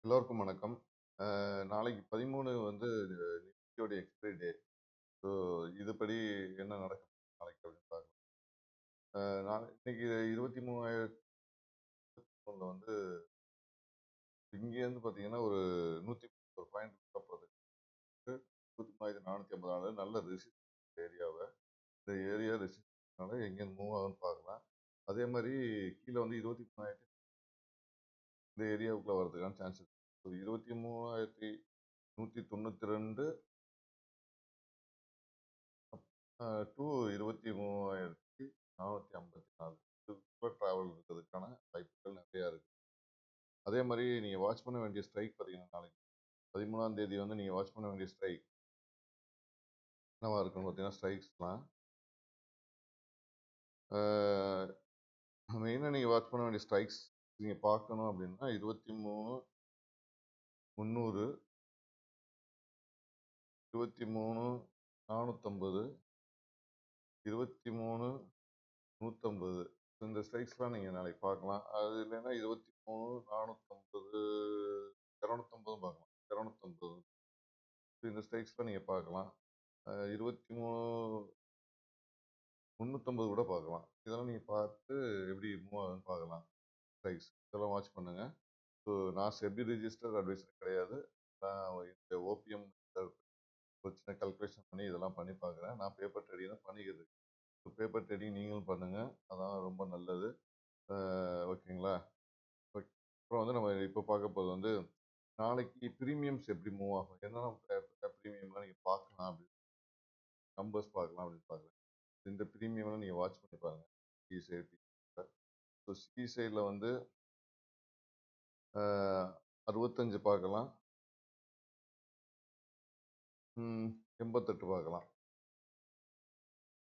எல்லோருக்கும் வணக்கம். நாளைக்கு 13 வந்து நிஃப்டியோட எக்ஸ்பைரி டே. ஸோ இதுபடி என்ன நடக்கும் நாளைக்கு அப்படின்னு பார்க்கலாம். இன்னைக்கு 23,000 வந்து இங்கேருந்து பார்த்தீங்கன்னா ஒரு 131 பாயிண்ட் போகுது. 23,454 நல்ல ரெசிஸ்டன்ஸ் ஏரியாவை இந்த ஏரியா ரெசிஸ்டன்ஸ்னால எங்கேருந்து மூவ் ஆகுன்னு பார்க்கலாம். அதே மாதிரி கீழே வந்து 23,000 இந்த ஏரியாவுக்குள்ள வர்றதுக்கான சான்ஸ் இருக்கு. ஸோ 23,192 டு 23,454 இதுக்குள்ள ட்ராவல் இருக்கிறதுக்கான வாய்ப்புகள் நிறையா இருக்குது. அதே மாதிரி நீங்கள் வாட்ச் பண்ண வேண்டிய ஸ்ட்ரைக் பார்த்தீங்கன்னா நாளைக்கு 13ஆம் தேதி வந்து நீங்கள் வாட்ச் பண்ண வேண்டிய ஸ்ட்ரைக் என்னவா இருக்குன்னு பார்த்தீங்கன்னா ஸ்ட்ரைக்ஸ்லாம் மெயினாக நீங்கள் வாட்ச் பண்ண வேண்டிய ஸ்ட்ரைக்ஸ் நீங்கள் பார்க்கணும் அப்படின்னா 23,300 23,450 23,150 இந்த ஸ்ட்ரைக்ஸ்லாம் நீங்கள் நாளைக்கு பார்க்கலாம். அது இல்லைன்னா 23,450 250 பார்க்கலாம். 250 இந்த ஸ்ட்ரைக்ஸ்லாம் நீங்கள் பார்க்கலாம். 23,350 கூட பார்க்கலாம். இதெல்லாம் நீங்கள் பார்த்து எப்படி மூவ் ஆகுதுன்னு பார்க்கலாம். ஸ்ட்ரைக்ஸ் இதெல்லாம் வாட்ச் பண்ணுங்க. ஸோ நான் செபி ரிஜிஸ்டர் அட்வைசர் கிடையாது. நான் இந்த ஓபிஎம் ஒரு சின்ன கல்குலேஷன் பண்ணி இதெல்லாம் பண்ணி பார்க்குறேன். நான் பேப்பர் ட்ரேடிங் தான் பண்ணிக்கிறது. ஸோ பேப்பர் ட்ரேடிங் நீங்களும் பண்ணுங்கள். அதான் ரொம்ப நல்லது. ஓகேங்களா? ஓகே. அப்புறம் வந்து நம்ம இப்போ பார்க்க போகிறது வந்து நாளைக்கு ப்ரீமியம்ஸ் எப்படி மூவ் ஆகும், என்னென்ன ப்ரீமியம்லாம் நீங்கள் பார்க்கலாம் அப்படின்னு நம்பர்ஸ் பார்க்கலாம் அப்படின்னு பார்க்குறேன். இந்த ப்ரீமியம்லாம் நீங்கள் வாட்ச் பண்ணி பாருங்க. சி சைடு ஸோ சி சைடில் வந்து 65 பார்க்கலாம், 88 பார்க்கலாம்.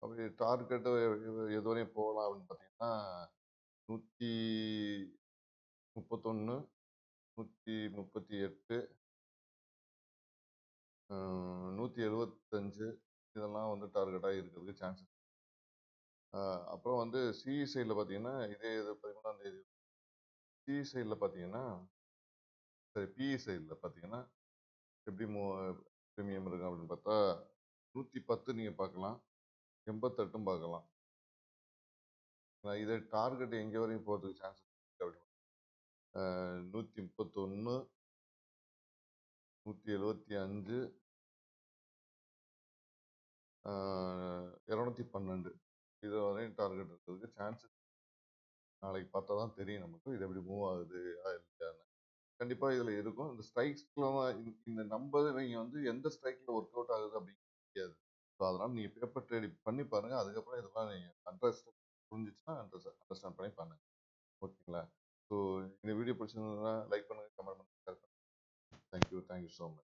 அப்படி டார்கெட்டு எது வரையும் போகலாம் அப்படின்னு பார்த்தீங்கன்னா 131 138 175 இதெல்லாம் வந்து டார்கெட்டாக இருக்கிறதுக்கு சான்சஸ். அப்புறம் வந்து சிஇ சைடில் பார்த்தீங்கன்னா இதே இது 13ஆம் தேதி சிஇ சைடில் பார்த்தீங்கன்னா சரி பிஇ சைடில் பார்த்தீங்கன்னா எப்படி ப்ரீமியம் இருக்கும் அப்படின்னு பார்த்தா 110 நீங்கள் பார்க்கலாம், 88 பார்க்கலாம். இதை டார்கெட் எங்கே வரையும் போகிறதுக்கு சான்சஸ் அப்படின்னு 131 175 212 இது வரையும் டார்கெட் இருக்கிறதுக்கு சான்சஸ் நாளைக்கு பார்த்தா தான் தெரியும் நமக்கு இது எப்படி மூவ் ஆகுது இல்லையான்னு. கண்டிப்பாக இதில் இருக்கும். இந்த ஸ்ட்ரைக்ஸ்லாம் இந்த நம்பர் நீங்கள் வந்து எந்த ஸ்ட்ரைக்கில் ஒர்க் அவுட் ஆகுது அப்படின்னு தெரியாது. ஸோ அதனால் நீங்கள் பேப்பர் ட்ரேட் பண்ணி பாருங்கள். அதுக்கப்புறம் இதெல்லாம் நீங்கள் புரிஞ்சிச்சுன்னா அண்டர்ஸ்டாண்ட் பண்ணி பண்ணுங்கள். ஓகேங்களா? ஸோ இந்த வீடியோ பிடிச்சிருந்ததுன்னா லைக் பண்ணுங்கள், கமெண்ட் பண்ணுங்கள், ஷேர் பண்ணுங்கள். Thank you so much.